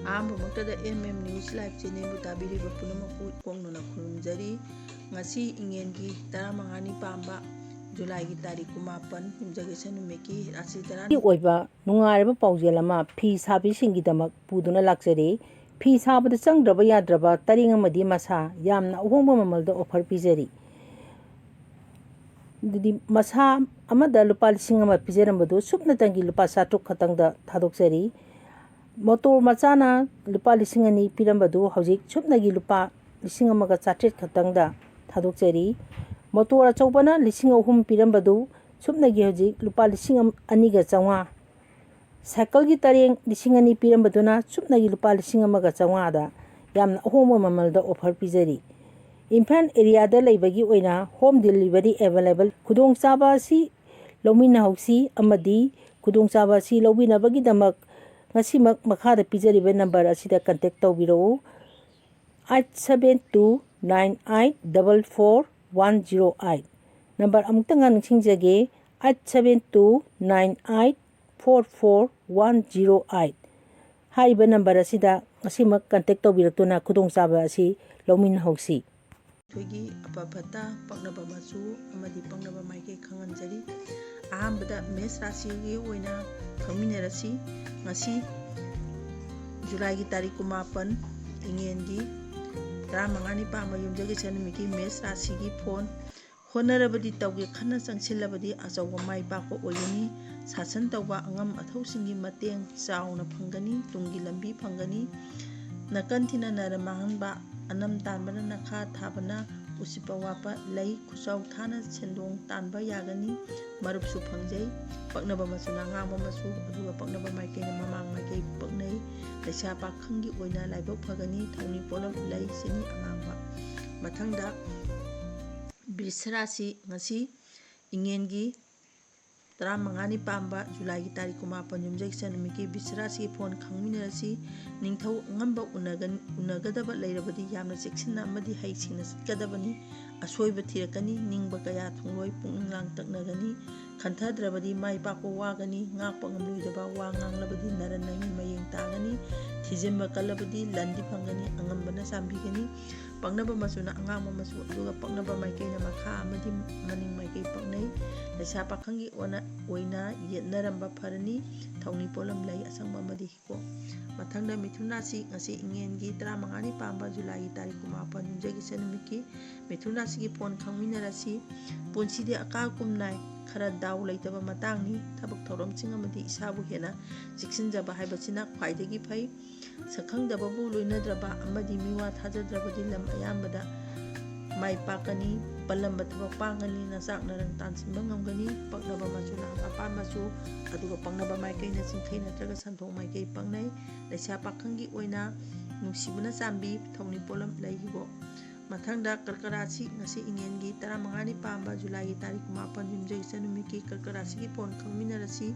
ꯑꯍꯥꯟꯕꯃꯛꯇꯗ news live ꯆꯦꯅꯦꯜꯕꯨ ꯇꯥꯕꯤꯔꯤꯕ ꯄꯨꯝꯅꯃꯛꯄꯨ ꯏꯀꯣꯡꯅꯅ ꯈꯨꯔꯨꯝꯖꯔꯤ. ꯉꯁꯤ ꯏꯉꯦꯟꯒꯤ 15ꯅꯤ ꯄꯥꯟꯕ ꯖꯨꯂꯥꯏꯒꯤ ꯇꯥꯔꯤꯛ 19 ꯌꯨꯝꯖꯀꯩꯁ ꯅꯨꯃꯤꯠꯀꯤ ꯔꯥꯁꯤ 10 ꯑꯣꯏꯕ ꯅꯨꯡꯉꯥꯏꯔꯕ ꯄꯥꯎꯖꯦꯜ ꯑꯃ ꯐꯤ ꯁꯥꯕꯤꯁꯤꯡꯒꯤꯗꯃꯛ ꯄꯨꯗꯨꯅ ꯂꯥꯛꯆꯔꯤ. ꯐꯤ ꯁꯥꯕꯗ ꯆꯪꯗ꯭ꯔꯕ ꯌꯥꯗ꯭ꯔꯕ ꯇꯔꯦꯡ ꯑꯃꯗꯤ ꯃꯁꯥ ꯌꯥꯝꯅ ꯑꯍꯣꯡꯕ ꯃꯃꯜꯗ ꯑꯣꯐꯔ ꯄꯤꯖꯔꯤ. ꯃꯁꯥ ꯑꯃꯗ ꯂꯨꯄꯥ 1,000 ꯄꯤꯖꯔꯝꯕꯗꯨ ꯁꯨꯞꯅꯇꯪꯒꯤ ꯂꯨꯄꯥ 900 ꯈꯛꯇꯪꯗ ꯊꯥꯗꯣꯛꯆꯔꯤ. ꯃꯣꯇꯣꯔ ꯃꯆꯥꯅ ꯂꯨꯄꯥ 2,000 ꯄꯤꯔꯝꯕꯗꯨ ꯍꯧꯖꯤꯛ ꯁꯨꯞꯅꯒꯤ ꯂꯨꯄꯥ 1,900 ꯈꯛꯇꯪꯗ ꯊꯥꯗꯣꯛꯆꯔꯤ. ꯃꯣꯇꯣꯔ ꯑꯆꯧꯕꯅ 3,000 ꯄꯤꯔꯝꯕꯗꯨ ꯁꯨꯞꯅꯒꯤ ꯍꯧꯖꯤꯛ ꯂꯨꯄꯥ 2,250. ꯁꯥꯏꯀꯜꯒꯤ ꯇꯔꯦꯡ 2,000 ꯄꯤꯔꯝꯕꯗꯨꯅ ꯁꯨꯞꯅꯒꯤ ꯂꯨꯄꯥ 1,500ꯗ ꯌꯥꯝꯅ ꯑꯍꯣꯡꯕ ꯃꯃꯜꯗ ꯑꯣꯐꯔ ꯄꯤꯖꯔꯤ. ꯏꯝꯐꯥꯜ ꯑꯦꯔꯤꯌꯥꯗ ꯂꯩꯕꯒꯤ ꯑꯣꯏꯅ ꯍꯣꯝ ꯗꯦꯂꯤꯚꯔꯤ ꯑꯦꯚꯦꯂꯦꯕꯜ. ꯈꯨꯗꯣꯡꯆꯥꯕ ꯑꯁꯤ ꯂꯧꯃꯤꯟꯅꯍꯧꯁꯤ ꯑꯃꯗꯤ ꯈꯨꯗꯣꯡꯆꯥꯕ ꯑꯁꯤ ꯂꯧꯕꯤꯅꯕꯒꯤꯗꯃꯛ ꯉꯁꯤꯃꯛ ꯃꯈꯥꯗ ꯄꯤꯖꯔꯤꯕ ꯅꯝꯕꯔ ꯑꯁꯤꯗ ꯀꯟꯇꯦꯛ ꯇꯧꯕꯤꯔꯛꯎ. 8729844108. ꯅꯝꯕꯔ ꯑꯃꯨꯛꯇꯪ ꯅꯤꯡꯁꯤꯡꯖꯒꯦ, 8729844108. ꯍꯥꯏꯔꯤꯕ ꯅꯝꯕꯔ ꯑꯁꯤꯗ ꯉꯁꯤꯃꯛ ꯀꯟꯇꯦꯛ ꯇꯧꯕꯤꯔꯛꯇꯨꯅ ꯈꯨꯗꯣꯡꯆꯥꯕ ꯑꯁꯤ ꯂꯧꯃꯤꯟꯅꯍꯧꯁꯤ. 12gi Afa Fattaba ꯄꯛꯅꯕ ꯃꯆꯨ ꯑꯃꯗꯤ ꯄꯛꯅꯕ ꯃꯥꯏꯀꯩ ꯈꯪꯍꯟꯖꯔꯤ. ꯑꯍꯥꯟꯕꯗ ꯃꯦꯁ ꯔꯥꯁꯤꯒꯤ ꯑꯣꯏꯅ ꯈꯪꯃꯤꯟꯅꯔꯁꯤ. ꯉꯁꯤ ꯖꯨꯂꯥꯏꯒꯤ ꯇꯥꯔꯤꯛ 19 ꯏꯉꯦꯟꯒꯤ 15ꯅꯤ ꯄꯥꯟꯕ ꯌꯨꯝꯖꯀꯩꯁ ꯅꯨꯃꯤꯠꯀꯤ ꯃꯦꯁ ꯔꯥꯁꯤꯒꯤ ꯐꯣꯟ. ꯍꯣꯠꯅꯔꯕꯗꯤ ꯇꯧꯒꯦ ꯈꯟꯅ ꯆꯪꯁꯤꯜꯂꯕꯗꯤ ꯑꯆꯧꯕ ꯃꯥꯏ ꯄꯥꯛꯄ ꯑꯣꯏꯒꯅꯤ. ꯁꯥꯁꯟ ꯇꯧꯕ ꯑꯉꯝ ꯑꯊꯧꯁꯤꯡꯒꯤ ꯃꯇꯦꯡ ꯆꯥꯎꯅ ꯐꯪꯒꯅꯤ. ꯇꯨꯡꯒꯤ ꯂꯝꯕꯤ ꯐꯪꯒꯅꯤ. ꯅꯥꯀꯟ ꯊꯤꯅ ꯅꯔ ꯃꯥꯡꯍꯟꯕ, ꯑꯅꯝ ꯇꯥꯟꯕꯅ ꯅꯈꯥ ꯊꯥꯕꯅ ꯎꯁꯤꯠꯄ ꯋꯥꯠꯄ ꯂꯩ. ꯈꯨꯆꯥꯎ ꯊꯥꯅ ꯁꯦꯟꯗꯣꯡ ꯇꯥꯟꯕ ꯌꯥꯒꯅꯤ. ꯃꯔꯨꯞꯁꯨ ꯐꯪꯖꯩ. ꯄꯛꯅꯕ ꯃꯆꯨꯅ ꯑꯉꯥꯡꯕ ꯃꯆꯨ, ꯑꯗꯨꯒ ꯄꯛꯅꯕ ꯃꯥꯏꯀꯩꯅ ꯃꯃꯥꯡ ꯃꯥꯏꯀꯩ ꯄꯛꯅꯩ. ꯂꯩꯁꯥ ꯄꯥꯈꯪꯒꯤ ꯑꯣꯏꯅ ꯂꯥꯏꯕꯛ ꯐꯒꯅꯤ. ꯊꯧꯅꯤ ꯄꯣꯠꯂꯝ ꯂꯩ, ꯆꯤꯅꯤ ꯑꯉꯥꯡꯕ. ꯃꯊꯪꯗ ꯕ꯭ꯔꯤꯁ ꯔꯥꯁꯤ. ꯉꯁꯤ ꯏꯉꯦꯟꯒꯤ 15ꯅꯤ ꯄꯥꯟꯕ ꯖꯨꯂꯥꯏꯒꯤ ꯇꯥꯔꯤꯛ 19 ꯌꯨꯝꯖꯀꯩꯁ ꯅꯨꯃꯤꯠꯀꯤ ꯕ꯭ꯔꯤꯁ ꯔꯥꯁꯤꯒꯤ ꯐꯣꯟ ꯈꯪꯃꯤꯟꯅꯔꯁꯤ. ꯅꯤꯡꯊꯧ ꯑꯉꯝꯕ ꯎꯅꯒꯗꯕ ꯂꯩꯔꯕꯗꯤ ꯌꯥꯝꯅ ꯆꯦꯛꯁꯤꯟꯅ ꯑꯃꯗꯤ ꯍꯩꯁꯤꯡꯅ ꯆꯠꯀꯗꯕꯅꯤ. ꯑꯁꯣꯏꯕ ꯊꯤꯔꯛꯀꯅꯤ. ꯅꯤꯡꯕ ꯀꯌꯥ ꯊꯨꯡꯂꯣꯏ. ꯄꯨꯛꯅꯤꯡ ꯂꯥꯡꯇꯛꯅꯒꯅꯤ. ꯈꯟꯊꯗ꯭ꯔꯕꯗꯤ ꯃꯥꯏ ꯄꯥꯛꯄ ꯋꯥꯒꯅꯤ. ꯉꯥꯛꯄ ꯉꯝꯂꯣꯏꯗꯕ ꯋꯥ ꯉꯥꯡꯂꯕꯗꯤ ꯅꯔꯟ ꯅꯪꯏ ꯃꯌꯦꯡ ꯇꯥꯒꯅꯤ. ꯊꯤꯖꯤꯟꯕ ꯀꯜꯂꯕꯗꯤ ꯂꯟꯗꯤ ꯐꯪꯒꯅꯤ. ꯑꯉꯝꯕꯅ ꯆꯥꯟꯕꯤꯒꯅꯤ. ꯄꯛꯅꯕ ꯃꯆꯨꯅ ꯑꯉꯥꯡꯕ ꯃꯆꯨ, ꯑꯗꯨꯒ ꯄꯛꯅꯕ ꯃꯥꯏꯀꯩꯅ ꯃꯈꯥ ꯑꯃꯗꯤ ꯃꯅꯤꯡ ꯃꯥꯏꯀꯩ ꯄꯛꯅꯩ. ꯂꯩꯁꯥ ꯄꯥꯈꯪꯒꯤ ꯑꯣꯏꯅ ꯌꯦꯠꯅꯔꯝꯕ ꯐꯔꯅꯤ. ꯊꯧꯅꯤ ꯄꯣꯠꯂꯝ ꯂꯩ, ꯑꯁꯪꯕ ꯑꯃꯗꯤ ꯍꯤꯒꯣꯛ. ꯃꯊꯪꯗ ꯃꯤꯊꯨꯟ ꯔꯥꯁꯤ. ꯉꯁꯤ ꯏꯉꯦꯟꯒꯤ 15ꯅꯤ ꯄꯥꯟꯕ ꯖꯨꯂꯥꯏꯒꯤ ꯇꯥꯔꯤꯛ 19 ꯌꯨꯝꯖꯀꯩꯁ ꯅꯨꯃꯤꯠꯀꯤ ꯃꯤꯊꯨꯟ ꯔꯥꯁꯤꯒꯤ ꯐꯣꯟ ꯈꯪꯃꯤꯟꯅꯔꯁꯤ. ꯄꯨꯟꯁꯤꯗꯤ ꯑꯀꯥꯀꯨꯝ ꯅꯥꯏ. ꯈꯔ ꯗꯥꯎ ꯂꯩꯇꯕ ꯃꯇꯥꯡꯅꯤ. ꯊꯕꯛ ꯊꯧꯔꯝꯁꯤꯡ ꯑꯃꯗꯤ ꯏꯁꯥꯕꯨ ꯍꯦꯟꯅ ꯆꯦꯛꯁꯤꯟꯖꯕ ꯍꯥꯏꯕꯁꯤꯅ ꯈ꯭ꯋꯥꯏꯗꯒꯤ ꯐꯩ. ꯁꯛꯈꯪꯗꯕꯕꯨ ꯂꯣꯏꯅꯗ꯭ꯔꯕ ꯑꯃꯗꯤ ꯃꯤꯋꯥ ꯊꯥꯖꯗ꯭ꯔꯕꯗꯤ ꯂꯝ ꯑꯌꯥꯝꯕꯗ ꯃꯥꯏ ꯄꯥꯛꯀꯅꯤ. ꯄꯜꯂꯝꯕ ꯊꯕꯛ ꯄꯥꯡꯒꯅꯤ. ꯅꯆꯥꯛ ꯅꯔꯪ ꯇꯥꯟꯁꯤꯟꯕ ꯉꯝꯒꯅꯤ. ꯄꯛꯅꯕ ꯃꯆꯨꯅ ꯍꯪꯒꯥꯄꯥꯟ ꯃꯆꯨ, ꯑꯗꯨꯒ ꯄꯛꯅꯕ ꯃꯥꯏꯀꯩꯅ ꯆꯤꯡꯈꯩ ꯅꯠꯇ꯭ꯔꯒ ꯁꯟꯊꯣꯛ ꯃꯥꯏꯀꯩ ꯄꯛꯅꯩ. ꯂꯩꯁꯥ ꯄꯥꯈꯪꯒꯤ ꯑꯣꯏꯅ ꯅꯨꯡꯁꯤꯕꯅ ꯆꯥꯟꯕꯤ. ꯊꯧꯅꯤ ꯄꯣꯠꯂꯝ ꯂꯩ, ꯍꯤꯒꯣꯛ. ꯃꯊꯪꯗ ꯀꯔꯀ ꯔꯥꯁꯤ. ꯉꯁꯤ ꯏꯉꯦꯟꯒꯤ 15ꯅꯤ ꯄꯥꯟꯕ ꯖꯨꯂꯥꯏꯒꯤ ꯇꯥꯔꯤꯛ 19 ꯌꯨꯝꯖꯀꯩꯁ ꯅꯨꯃꯤꯠꯀꯤ ꯀꯔꯀ ꯔꯥꯁꯤꯒꯤ ꯐꯣꯟ ꯈꯪꯃꯤꯟꯅꯔꯁꯤ.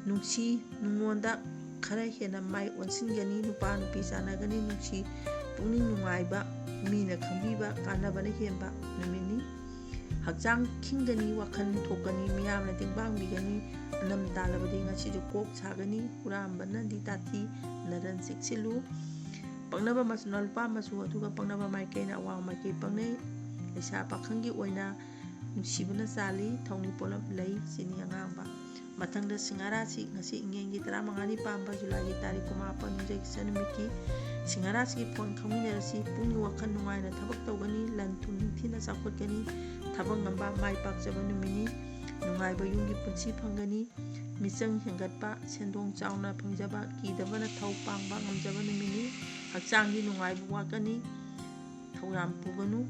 ꯅꯨꯡꯁꯤ ꯅꯨꯡꯉꯣꯟꯗ ꯈꯔ ꯍꯦꯟꯅ ꯃꯥꯏ ꯑꯣꯟꯁꯤꯟꯒꯅꯤ. ꯅꯨꯄꯥ ꯅꯨꯄꯤ ꯆꯥꯟꯅꯒꯅꯤ. ꯅꯨꯡꯁꯤ ꯄꯨꯛꯅꯤꯡ ꯅꯨꯡꯉꯥꯏꯕ, ꯃꯤꯅ ꯈꯪꯕꯤꯕ, ꯀꯥꯟꯅꯕꯅ ꯍꯦꯟꯕ ꯅꯨꯃꯤꯠꯅꯤ. ꯍꯛꯆꯥꯡ ꯈꯤꯡꯒꯅꯤ. ꯋꯥꯈꯜ ꯊꯣꯛꯀꯅꯤ. ꯃꯤꯌꯥꯝꯅ ꯇꯦꯡꯕꯥꯡꯕꯤꯒꯅꯤ. ꯑꯅꯝ ꯇꯥꯜꯂꯕꯗꯤ ꯉꯁꯤꯁꯨ ꯀꯣꯛ ꯁꯥꯒꯅꯤ. ꯍꯨꯔꯥꯟꯕꯅꯗꯤ ꯇꯥꯊꯤ. ꯅꯔꯟ ꯆꯦꯛꯁꯤꯜꯂꯨ. ꯄꯛꯅꯕ ꯃꯆꯨꯅ ꯂꯨꯄꯥ ꯃꯆꯨ, ꯑꯗꯨꯒ ꯄꯛꯅꯕ ꯃꯥꯏꯀꯩꯅ ꯑꯋꯥꯡ ꯃꯥꯏꯀꯩ ꯄꯛꯅꯩ. ꯂꯩꯁꯥ ꯄꯥꯈꯪꯒꯤ ꯑꯣꯏꯅ ꯅꯨꯡꯁꯤꯕꯅ ꯆꯥꯜꯂꯤ. ꯊꯧꯅꯤ ꯄꯣꯠꯂꯝ ꯂꯩ, ꯆꯤꯅꯤ ꯑꯉꯥꯡꯕ. ꯃꯊꯪꯗ ꯁꯤꯡꯍ ꯔꯥꯁꯤ. ꯉꯁꯤ ꯏꯉꯦꯟꯒꯤ 15ꯅꯤ ꯄꯥꯟꯕ ꯖꯨꯂꯥꯏꯒꯤ ꯇꯥꯔꯤꯛ 19 ꯌꯨꯝꯖꯀꯩꯁ ꯅꯨꯃꯤꯠꯀꯤ ꯁꯤꯡꯍ ꯔꯥꯁꯤꯒꯤ ꯐꯣꯟ ꯈꯪꯃꯤꯟꯅꯔꯁꯤ. ꯄꯨꯛꯅꯤꯡ ꯋꯥꯈꯜ ꯅꯨꯡꯉꯥꯏꯅ ꯊꯕꯛ ꯇꯧꯒꯅꯤ. ꯂꯟ ꯊꯨꯝ ꯅꯤꯡꯊꯤꯅ ꯆꯥꯎꯈꯠꯀꯅꯤ. ꯊꯕꯛ ꯉꯝꯕ, ꯃꯥꯏ ꯄꯥꯛꯆꯕ ꯅꯨꯃꯤꯠꯅꯤ. ꯅꯨꯡꯉꯥꯏꯕ ꯌꯨꯝꯒꯤ ꯄꯨꯟꯁꯤ ꯐꯪꯒꯅꯤ. ꯃꯤꯆꯪ ꯍꯦꯟꯒꯠꯄ, ꯁꯦꯟꯗꯣꯡ ꯆꯥꯎꯅ ꯐꯪꯖꯕ, ꯀꯤꯗꯕ ꯅꯊꯧ ꯄꯥꯡꯕ ꯉꯝꯖꯕ ꯅꯨꯃꯤꯠꯅꯤ. ꯍꯛꯆꯥꯡꯒꯤ ꯅꯨꯡꯉꯥꯏꯕ ꯋꯥꯠꯀꯅꯤ. ꯊꯧꯌꯥꯝ ꯄꯨꯒꯅꯨ.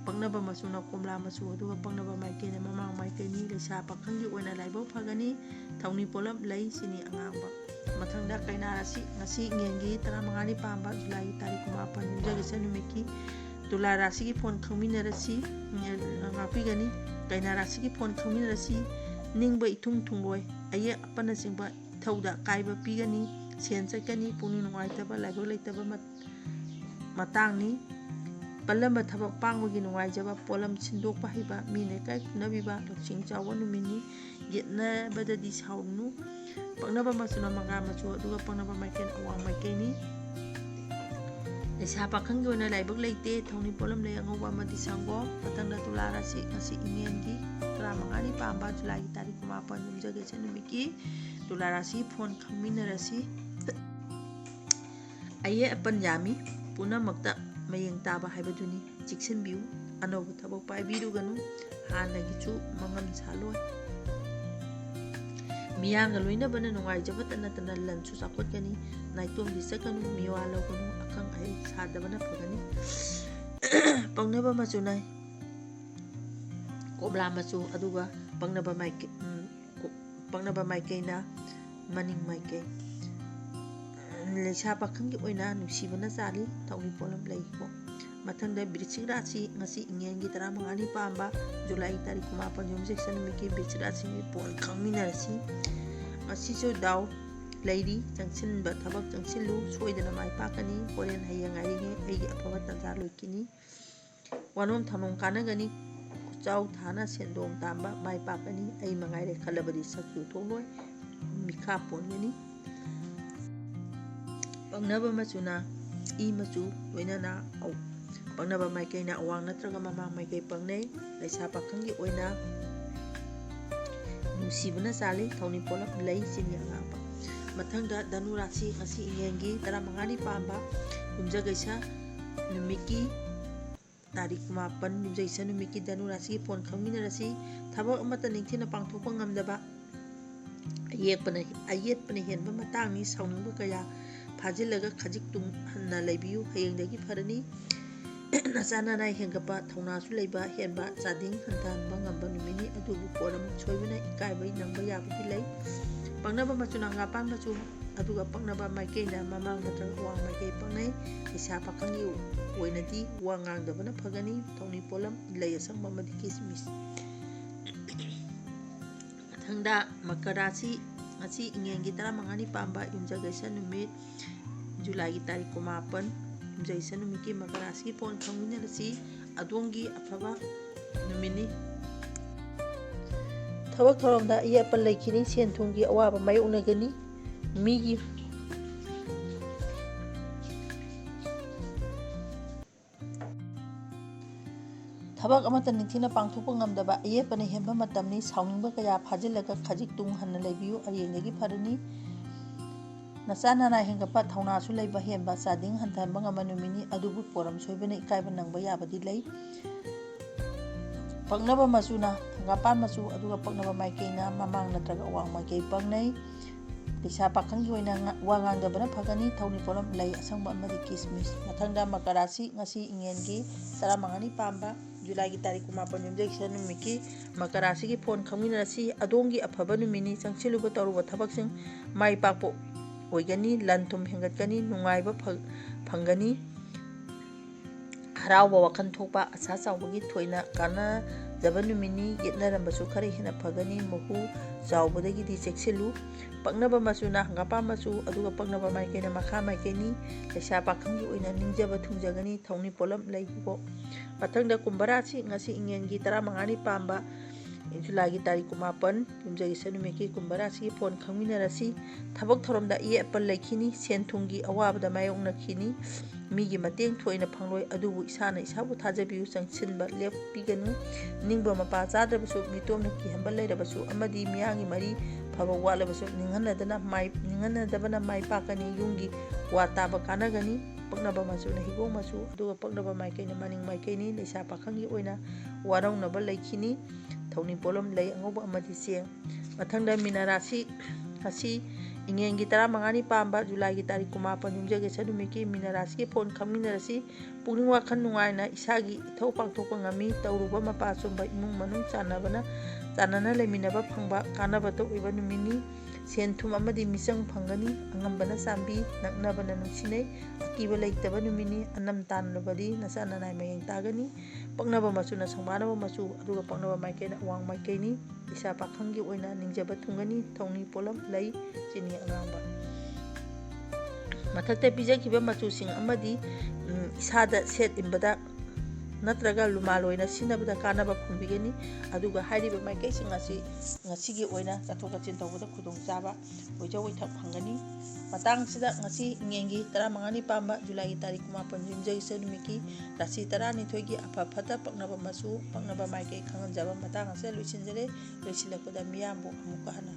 ꯄꯛꯅꯕ ꯃꯆꯨꯅ ꯀꯣꯝꯂꯥ ꯃꯆꯨ, ꯑꯗꯨꯒ ꯄꯛꯅꯕ ꯃꯥꯏꯀꯩꯅ ꯃꯃꯥꯡ ꯃꯥꯏꯀꯩꯅꯤ. ꯂꯩꯁꯥ ꯄꯥꯈꯪꯒꯤ ꯑꯣꯏꯅ ꯂꯥꯏꯕꯛ ꯐꯒꯅꯤ. ꯊꯧꯅꯤ ꯄꯣꯠꯂꯝ ꯂꯩ, ꯆꯤꯅꯤ ꯑꯉꯥꯡꯕ. ꯃꯊꯪꯗ ꯀꯩꯅꯥ ꯔꯥꯁꯤ. ꯉꯁꯤ ꯏꯉꯦꯟꯒꯤ 15ꯅꯤ ꯄꯥꯟꯕ ꯖꯨꯂꯥꯏꯒꯤ ꯇꯥꯔꯤꯛ 19 ꯌꯨꯝꯖꯀꯩꯁ ꯅꯨꯃꯤꯠꯀꯤ ꯇꯨꯂꯥ ꯔꯥꯁꯤꯒꯤ ꯐꯣꯟ ꯈꯪꯃꯤꯟꯅꯔꯁꯤ. ꯉꯥꯛꯄꯤꯒꯅꯤ. ꯀꯩꯅꯥ ꯔꯥꯁꯤꯒꯤ ꯐꯣꯟ ꯈꯪꯃꯤꯟꯅꯔꯁꯤ. ꯅꯤꯡꯕ ꯏꯊꯨꯡ ꯊꯨꯡꯂꯣꯏ. ꯑꯌꯦꯛ ꯑꯄꯟꯅꯆꯤꯡꯕ ꯏꯊꯧꯗ ꯑꯀꯥꯏꯕ ꯄꯤꯒꯅꯤ. ꯁꯦꯟ ꯆꯠꯀꯅꯤ. ꯄꯨꯛꯅꯤꯡ ꯅꯨꯡꯉꯥꯏꯇꯕ, ꯂꯥꯏꯕꯛ ꯂꯩꯇꯕ ꯃꯇꯥꯡꯅꯤ. ꯄꯜꯂꯝꯕ ꯊꯕꯛ ꯄꯥꯡꯕꯒꯤ ꯅꯨꯡꯉꯥꯏꯖꯕ, ꯄꯣꯠꯂꯝ ꯁꯤꯟꯗꯣꯛꯄ ꯍꯩꯕ, ꯃꯤꯅ ꯏꯀꯥꯏ ꯈꯨꯝꯅꯕꯤꯕ, ꯂꯧꯁꯤꯡ ꯆꯥꯎꯕ ꯅꯨꯃꯤꯠꯅꯤ. ꯌꯦꯠꯅꯕꯗꯗꯤ ꯁꯥꯎꯔꯨꯅꯨ ꯄꯛꯅꯕ ꯃꯆꯨꯅ ꯃꯉꯥ ꯃꯆꯨ ꯑꯗꯨꯒ ꯄꯛꯅꯕ ꯃꯥꯏꯀꯩꯅ ꯑꯋꯥꯡ ꯃꯥꯏꯀꯩꯅꯤ ꯂꯩꯁꯥ ꯄꯥꯈꯪꯒꯤ ꯑꯣꯏꯅ ꯂꯥꯏꯕꯛ ꯂꯩꯇꯦ ꯊꯧꯅꯤ ꯄꯣꯠꯂꯝ ꯂꯩ ꯑꯉꯧꯕ ꯑꯃꯗꯤ ꯁꯪꯒꯣꯝ ꯃꯊꯪꯗ ꯇꯨꯂꯥ ꯔꯥꯁꯤ ꯉꯁꯤ ꯏꯉꯦꯟꯒꯤ 15ꯅꯤ ꯄꯥꯟꯕ ꯖꯨꯂꯥꯏꯒꯤ ꯇꯥꯔꯤꯛ 9 ꯌꯨꯝꯖꯀꯩꯁ ꯅꯨꯃꯤꯠꯀꯤ ꯇꯨꯂꯥ ꯔꯥꯁꯤ ꯐꯣꯟ ꯈꯪꯃꯤꯟꯅꯔꯁꯤ ꯑꯌꯦꯠ ꯑꯄꯟ ꯌꯥꯝꯃꯤ ꯄꯨꯝꯅꯃꯛꯇ ꯃꯌꯦꯡ ꯇꯥꯕ ꯍꯥꯏꯕꯗꯨꯅꯤ ꯆꯦꯛꯁꯤꯟꯕꯤꯌꯨ ꯑꯅꯧꯕ ꯊꯕꯛ ꯄꯥꯏꯕꯤꯔꯨꯒꯅꯨ ꯍꯥꯟꯅꯒꯤꯁꯨ ꯃꯉꯝ ꯁꯥꯂꯣꯏ ꯃꯤꯌꯥꯝꯒ ꯂꯣꯏꯅꯕꯅ ꯅꯨꯡꯉꯥꯏꯖꯕꯇ ꯅꯠꯇꯅ ꯂꯟꯁꯨ ꯆꯥꯎꯈꯠꯀꯅꯤ ꯅꯥꯏꯇꯣꯝꯗꯤ ꯆꯠꯀꯅꯨ ꯃꯤꯋꯥ ꯂꯧꯒꯅꯨ ꯑꯈꯪ ꯑꯍꯩ ꯁꯥꯗꯕꯅ ꯐꯒꯅꯤ ꯄꯛꯅꯕ ꯃꯆꯨꯅ ꯀꯣꯝꯂꯥ ꯃꯆꯨ ꯑꯗꯨꯒ ꯄꯛꯅꯕ ꯃꯥꯏꯀꯩꯅ ꯃꯅꯤꯡ ꯃꯥꯏꯀꯩ ꯂꯩꯁꯥ ꯄꯥꯈꯪꯒꯤ ꯑꯣꯏꯅ ꯅꯨꯡꯁꯤꯕꯅ ꯆꯥꯜꯂꯤ ꯊꯧꯅꯤ ꯄꯣꯠꯂꯝ ꯂꯩꯀꯣ ꯃꯊꯪꯗ ꯕ꯭ꯔꯤꯁꯤꯛ ꯔꯥꯁꯤ ꯉꯁꯤ ꯏꯉꯦꯟꯒꯤ 15ꯅꯤ ꯄꯥꯟꯕ ꯖꯨꯂꯥꯏ ꯇꯥꯔꯤꯛ 9 ꯌꯨꯝꯖꯀꯩꯁ ꯅꯨꯃꯤꯠꯀꯤ ꯕ꯭ꯔꯤꯁꯤꯛ ꯔꯥꯁꯤꯒꯤ ꯐꯣꯟ ꯈꯪꯃꯤꯟꯅꯔꯁꯤ ꯉꯁꯤꯁꯨ ꯗꯥꯎ ꯂꯩꯔꯤ ꯆꯪꯁꯤꯟꯕ ꯊꯕꯛ ꯆꯪꯁꯤꯜꯂꯨ ꯁꯣꯏꯗꯅ ꯃꯥꯏ ꯄꯥꯛꯀꯅꯤ ꯍꯣꯔꯦꯟ ꯍꯌꯦꯡ ꯉꯥꯏꯔꯤꯉꯩ ꯑꯩꯒꯤ ꯑꯐꯕ ꯇꯥꯟꯖꯥ ꯂꯣꯏꯈꯤꯅꯤ ꯋꯥꯅꯣꯝ ꯊꯥꯅꯣꯝ ꯀꯥꯟꯅꯒꯅꯤ ꯈꯨꯆꯥꯎ ꯊꯥꯅ ꯁꯦꯟꯗꯣꯡ ꯇꯥꯟꯕ ꯃꯥꯏ ꯄꯥꯛꯀꯅꯤ ꯑꯩ ꯃꯉꯥꯏꯔꯦ ꯈꯜꯂꯕꯗꯤ ꯁꯛꯁꯨ ꯊꯣꯛꯂꯣꯏ ꯃꯤꯈꯥ ꯄꯣꯟꯒꯅꯤ ꯄꯛꯅꯕ ꯃꯆꯨꯅ ꯏ ꯃꯆꯨ ꯂꯣꯏꯅꯅ ꯄꯛꯅꯕ ꯃꯥꯏꯀꯩꯅ ꯑꯋꯥꯡ ꯅꯠꯇ꯭ꯔꯒ ꯃꯃꯥꯡ ꯃꯥꯏꯀꯩ ꯄꯛꯅꯩ ꯂꯩꯁꯥ ꯄꯥꯈꯪꯒꯤ ꯑꯣꯏꯅ ꯅꯨꯡꯁꯤꯕꯅ ꯆꯥꯜꯂꯤ ꯊꯧꯅꯤ ꯄꯣꯠꯂꯝ ꯂꯩ ꯆꯤꯅꯤ ꯑꯉꯥꯡꯕ ꯃꯊꯪꯗ ꯙꯅꯨ ꯔꯥꯁꯤ ꯉꯁꯤ ꯏꯉꯦꯟꯒꯤ 15ꯅꯤ ꯄꯥꯟꯕ ꯌꯨꯝꯖꯀꯩꯁ ꯅꯨꯃꯤꯠꯀꯤ ꯇꯥꯔꯤꯛ 9 ꯌꯨꯝꯖꯀꯩꯁ ꯅꯨꯃꯤꯠꯀꯤ ꯙꯅꯨ ꯔꯥꯁꯤꯒꯤ ꯐꯣꯟ ꯈꯪꯃꯤꯟꯅꯔꯁꯤ ꯊꯕꯛ ꯑꯃꯠꯇ ꯅꯤꯡꯊꯤꯅ ꯄꯥꯡꯊꯣꯛꯄ ꯉꯝꯗꯕ ꯑꯌꯦꯠꯄꯅ ꯍꯦꯟꯕ ꯃꯇꯥꯡꯅꯤ ꯁꯥꯎꯅꯤꯡꯕ ꯀꯌా ꯐꯥꯖꯤꯜꯂꯒ ꯈꯖꯤꯛ ꯇꯨꯝꯍꯟꯅ ꯂꯩꯕꯤꯌꯨ ꯍꯌꯦꯡꯗꯒꯤ ꯐꯔꯅꯤ ꯅꯆꯥ ꯅꯅꯥꯏ ꯍꯦꯟꯒꯠꯄ ꯊꯧꯅꯥꯁꯨ ꯂꯩꯕ ꯍꯦꯟꯕ ꯆꯥꯗꯤꯡ ꯍꯟꯊꯍꯟꯕ ꯉꯝꯕ ꯅꯨꯃꯤꯠꯅꯤ ꯑꯗꯨꯕꯨ ꯄꯣꯔꯝ ꯁꯣꯏꯕꯅ ꯏꯀꯥꯏꯕ ꯅꯪꯕ ꯌꯥꯕꯗꯤ ꯂꯩ ꯄꯛꯅꯕ ꯃꯆꯨꯅ ꯍꯪꯒꯥꯄꯥꯟ ꯃꯆꯨ ꯑꯗꯨꯒ ꯄꯛꯅꯕ ꯃꯥꯏꯀꯩꯅ ꯃꯃꯥꯡ ꯅꯠꯇ꯭ꯔꯒ ꯑꯋꯥꯡ ꯃꯥꯏꯀꯩ ꯄꯛꯅꯩ ꯂꯩꯁꯥ ꯄꯥꯈꯪꯒꯤ ꯑꯣꯏꯅꯗꯤ ꯋꯥ ꯉꯥꯡꯗꯕꯅ ꯐꯒꯅꯤ ꯊꯧꯅꯤ ꯄꯣꯠꯂꯝ ꯂꯩ ꯑꯁꯪꯕ ꯑꯃꯗꯤ ꯀꯤꯁꯃꯤꯁ ꯃꯊꯪꯗ ꯃꯀꯔ ꯔꯥꯁꯤ ꯉꯁꯤ ꯏꯉꯦꯟꯒꯤ 15ꯅꯤ ꯄꯥꯟꯕ ꯌꯨꯝꯖꯀꯩꯁ ꯅꯨꯃꯤꯠ ꯖꯨꯂꯥꯏꯒꯤ ꯇꯥꯔꯤꯛ 9 ꯌꯨꯝꯖꯀꯩꯁ ꯅꯨꯃꯤꯠꯀꯤ ꯃꯀꯔ ꯔꯥꯁꯤꯒꯤ ꯐꯣꯟ ꯈꯪꯃꯤꯟꯅꯔꯁꯤ ꯑꯗꯣꯝꯒꯤ ꯑꯐꯕ ꯅꯨꯃꯤꯠꯅꯤ ꯊꯕꯛ ꯊꯧꯔꯝꯗ ꯑꯌꯦꯠ ꯑꯄꯟ ꯂꯩꯈꯤꯅꯤ ꯁꯦꯟ ꯊꯨꯝꯒꯤ ꯑꯋꯥꯕ ꯃꯥꯌꯣꯛꯅꯒꯅꯤ ꯃꯤꯒꯤ ꯊꯕꯛ ꯑꯃꯠꯇ ꯅꯤꯡꯊꯤꯅ ꯄꯥꯡꯊꯣꯛꯄ ꯉꯝꯗꯕ ꯑꯌꯦꯠꯄꯅ ꯍꯦꯟꯕ ꯃꯇꯝꯅꯤ ꯁꯥꯎꯅꯤꯡꯕ ꯀꯌꯥ ꯐꯥꯖꯤꯜꯂꯒ ꯈꯖꯤꯛ ꯇꯨꯡ ꯍꯟꯅ ꯂꯩꯕꯤꯌꯨ ꯍꯌꯦꯡꯗꯒꯤ ꯐꯔꯅꯤ ꯅꯆꯥ ꯅꯅꯥꯏ ꯍꯦꯟꯒꯠꯄ ꯊꯧꯅꯥꯁꯨ ꯂꯩꯕ ꯍꯦꯟꯕ ꯆꯥꯗꯤꯡ ꯍꯟꯊꯍꯟꯕ ꯉꯝꯕ ꯅꯨꯃꯤꯠꯅꯤ ꯑꯗꯨꯕꯨ ꯄꯣꯔꯝ ꯁꯣꯏꯕꯅ ꯏꯀꯥꯏꯕ ꯅꯪꯕ ꯌꯥꯕꯗꯤ ꯂꯩ ꯄꯛꯅꯕ ꯃꯆꯨꯅ ꯍꯪꯒꯥꯄꯥꯟ ꯃꯆꯨ ꯑꯗꯨꯒ ꯄꯛꯅꯕ ꯃꯥꯏꯀꯩꯅ ꯃꯃꯥꯡ ꯅꯠꯇ꯭ꯔꯒ ꯑꯋꯥꯡ ꯃꯥꯏꯀꯩ ꯄꯛꯅꯩ ꯂꯩꯁꯥ ꯄꯥꯈꯪꯒꯤ ꯑꯣꯏꯅ ꯋꯥ ꯉꯥꯡꯗꯕꯅ ꯐꯒꯅꯤ ꯊꯧꯅꯤ ꯄꯣꯠꯂꯝ ꯂꯩ ꯑꯁꯪꯕ ꯑꯃꯗꯤ ꯀꯤꯁꯃꯤꯁ ꯃꯊꯪꯗ ꯃꯀꯔ ꯔꯥꯁꯤ ꯉꯁꯤ ꯏꯉꯦꯟꯒꯤ 15ꯅꯤ ꯄꯥꯟꯕ ꯖꯨꯂꯥꯏꯒꯤ ꯇꯥꯔꯤꯛ 9 ꯌꯨꯝꯖꯀꯩꯁ ꯅꯨꯃꯤꯠꯀꯤ ꯃꯀꯔ ꯔꯥꯁꯤꯒꯤ ꯐꯣꯟ ꯈꯪꯃꯤꯟꯅꯔꯁꯤ ꯑꯗꯣꯝꯒꯤ ꯑꯐꯕ ꯅꯨꯃꯤꯠꯅꯤ ꯆꯪꯁꯤꯜꯂꯨꯕ ꯇꯧꯔꯨꯕ ꯊꯕꯛꯁꯤꯡ ꯃꯥꯏ ꯄꯥꯛꯄ ꯑꯣꯏꯒꯅꯤ ꯂꯟ ꯊꯨꯝ ꯍꯦꯟꯒꯠꯀꯅꯤ ꯅꯨꯡꯉꯥꯏꯕ ꯐꯪꯒꯅꯤ ꯍꯔꯥꯎꯕ ꯋꯥꯈꯜꯊꯣꯛꯄ ꯑꯁꯥ ꯆꯥꯎꯕꯒꯤ ꯊꯣꯏꯅ ꯀꯥꯟꯅꯖꯕ ꯅꯨꯃꯤꯠꯅꯤ ꯌꯦꯠꯅꯔꯝꯕꯁꯨ ꯈꯔ ꯍꯦꯟꯅ ꯐꯒꯅꯤ ꯃꯍꯨ ꯆꯥꯎꯕꯗꯒꯤꯗꯤ ꯆꯦꯛꯁꯤꯜꯂꯨ ꯄꯛꯅꯕ ꯃꯆꯨꯅ ꯍꯪꯒꯥꯄꯥꯟ ꯃꯆꯨ ꯑꯗꯨꯒ ꯄꯛꯅꯕ ꯃꯥꯏꯀꯩꯅ ꯃꯈꯥ ꯃꯥꯏꯀꯩꯅꯤ ꯂꯩꯁꯥ ꯄꯥꯈꯪꯒꯤ ꯑꯣꯏꯅ ꯅꯤꯡꯖꯕ ꯊꯨꯡꯖꯒꯅꯤ ꯊꯧꯅꯤ ꯄꯣꯠꯂꯝ ꯂꯩꯀꯣ ꯃꯊꯪꯗ ꯀꯨꯝꯚ ꯔꯥꯁꯤ ꯉꯁꯤ ꯏꯉꯦꯟꯒꯤ 15ꯅꯤ ꯄꯥꯟꯕ ꯖꯨꯂꯥꯏꯒꯤ ꯇꯥꯔꯤꯛ 9 ꯌꯨꯝꯖꯀꯩꯁ ꯅꯨꯃꯤꯠꯀꯤ ꯀꯨꯝꯚ ꯔꯥꯁꯤꯒꯤ ꯐꯣꯟ ꯈꯪꯃꯤꯟꯅꯔꯁꯤ ꯊꯕꯛ ꯊꯧꯔꯝꯗ ꯑꯌꯦꯠ ꯑꯄꯟ ꯂꯩꯈꯤꯅꯤ ꯁꯦꯟ ꯊꯨꯝꯒꯤ ꯑꯋꯥꯕꯗ ꯃꯥꯌꯣꯛꯅꯈꯤꯅꯤ ꯃꯤꯒꯤ ꯃꯇꯦꯡ ꯊꯣꯏꯅ ꯐꯪꯂꯣꯏ ꯑꯗꯨꯕꯨ ꯏꯁꯥꯅ ꯏꯁꯥꯕꯨ ꯊꯥꯖꯕꯤꯌꯨ ꯆꯪꯁꯤꯟꯕ ꯂꯦꯞꯄꯤꯒꯅꯨ ꯅꯤꯡꯕ ꯃꯄꯥ ꯆꯥꯗ꯭ꯔꯕꯁꯨ ꯃꯤꯇꯣꯝꯅ ꯀꯤꯍꯟꯕ ꯂꯩꯔꯕꯁꯨ ꯑꯃꯗꯤ ꯃꯤꯌꯥꯝꯒꯤ ꯃꯔꯤ ꯐꯕ ꯋꯥꯠꯂꯕꯁꯨ ꯅꯤꯡꯍꯟꯅꯗꯕꯅ ꯃꯥꯏ ꯄꯥꯛꯀꯅꯤ ꯌꯨꯝꯒꯤ ꯋꯥ ꯇꯥꯕ ꯀꯥꯟꯅꯒꯅꯤ ꯄꯛꯅꯕ ꯃꯆꯨꯅ ꯍꯤꯒꯣꯛ ꯃꯆꯨ ꯑꯗꯨꯒ ꯄꯛꯅꯕ ꯃꯥꯏꯀꯩꯅ ꯃꯅꯤꯡ ꯃꯥꯏꯀꯩꯅꯤ ꯂꯩꯁꯥ ꯄꯥꯈꯪꯒꯤ ꯑꯣꯏꯅ ꯋꯥꯔꯧꯅꯕ ꯂꯩꯈꯤꯅꯤ ꯊꯧꯅꯤ ꯄꯣꯠꯂꯝ ꯂꯩ ꯑꯉꯧꯕ ꯑꯃꯗꯤ ꯆꯦꯡ ꯃꯊꯪꯗ ꯃꯤꯅ ꯔꯥꯁꯤ ꯉꯁꯤ ꯏꯉꯦꯟꯒꯤ 15ꯅꯤ ꯄꯥꯟꯕ ꯖꯨꯂꯥꯏꯒꯤ ꯇꯥꯔꯤꯛ 9 ꯌꯨꯝꯖꯀꯩꯁ ꯅꯨꯃꯤꯠꯀꯤ ꯃꯤꯅ ꯔꯥꯁꯤꯒꯤ ꯐꯣꯟ ꯈꯪꯃꯤꯟꯅꯔꯁꯤ ꯄꯨꯛꯅꯤꯡ ꯋꯥꯈꯜ ꯅꯨꯡꯉꯥꯏꯅ ꯏꯁꯥꯒꯤ ꯏꯊꯧ ꯄꯥꯡꯊꯣꯛꯄ ꯉꯝꯃꯤ ꯇꯧꯔꯨꯕ ꯃꯄꯥ ꯆꯨꯝꯕ ꯏꯃꯨꯡ ꯃꯅꯨꯡ ꯆꯥꯟꯅꯅ ꯂꯩꯃꯤꯟꯅꯕ ꯐꯪꯕ ꯀꯥꯟꯅꯕꯇ ꯑꯣꯏꯕ ꯅꯨꯃꯤꯠꯅꯤ ꯁꯦꯟ ꯊꯨꯝ ꯑꯃꯗꯤ ꯃꯤꯆꯪ ꯐꯪꯒꯅꯤ ꯑꯉꯝꯕꯅ ꯆꯥꯟꯕꯤ ꯅꯛꯅꯕꯅ ꯅꯨꯡꯁꯤꯅꯩ ꯑꯀꯤꯕ ꯂꯩꯇꯕ ꯅꯨꯃꯤꯠꯅꯤ ꯑꯅꯝ ꯇꯥꯟꯅꯕꯗꯤ ꯅꯆꯥ ꯅꯅꯥꯏ ꯃꯌꯦꯡ ꯇꯥꯒꯅꯤ ꯄꯛꯅꯕ ꯃꯆꯨꯅ ꯁꯪꯕꯥꯅꯕ ꯃꯆꯨ ꯑꯗꯨꯒ ꯄꯛꯅꯕ ꯃꯥꯏꯀꯩꯅ ꯑꯋꯥꯡ ꯃꯥꯏꯀꯩꯅꯤ ꯂꯩꯁꯥ ꯄꯥꯈꯪꯒꯤ ꯑꯣꯏꯅ ꯅꯤꯡꯖꯕ ꯊꯨꯡꯒꯅꯤ ꯊꯧꯅꯤ ꯄꯣꯠꯂꯝ ꯂꯩ ꯆꯤꯅꯤ ꯑꯉꯥꯡꯕ ꯃꯊꯛꯇ ꯄꯤꯖꯈꯤꯕ ꯃꯆꯨꯁꯤꯡ ꯑꯃꯗꯤ ꯏꯁꯥꯗ ꯁꯦꯠ ꯏꯟꯕꯗ ꯅꯠꯇ꯭ꯔꯒ ꯂꯨꯃꯥꯜ ꯑꯣꯏꯅ ꯁꯤꯖꯤꯟꯅꯕꯗ ꯀꯥꯟꯅꯕ ꯐꯪꯕꯤꯒꯅꯤ ꯑꯗꯨꯒ ꯍꯥꯏꯔꯤꯕ ꯃꯥꯏꯀꯩꯁꯤꯡ ꯑꯁꯤ ꯉꯁꯤꯒꯤ ꯑꯣꯏꯅ ꯆꯠꯊꯣꯛ ꯆꯠꯁꯤꯟ ꯇꯧꯕꯗ ꯈꯨꯗꯣꯡꯆꯥꯕ ꯑꯣꯏꯖ ꯑꯣꯏꯊꯛ ꯐꯪꯒꯅꯤ ꯃꯇꯥꯡꯁꯤꯗ ꯉꯁꯤ ꯏꯉꯦꯟꯒꯤ 15ꯅꯤ ꯄꯥꯟꯕ ꯖꯨꯂꯥꯏꯒꯤ ꯇꯥꯔꯤꯛ 9 ꯌꯨꯝꯖꯩꯁꯦ ꯅꯨꯃꯤꯠꯀꯤ ꯔꯥꯁꯤ 12gi ꯑꯐ ꯐꯠꯇ ꯄꯛꯅꯕ ꯃꯆꯨ ꯄꯛꯅꯕ ꯃꯥꯏꯀꯩ ꯈꯪꯍꯟꯖꯕ ꯃꯇꯥꯡ ꯑꯁꯤꯗ ꯂꯣꯏꯁꯤꯟꯖꯔꯦ ꯂꯣꯏꯁꯤꯜꯂꯛꯄꯗ ꯃꯤꯌꯥꯝꯕꯨ ꯑꯃꯨꯛꯀ ꯍꯟꯅ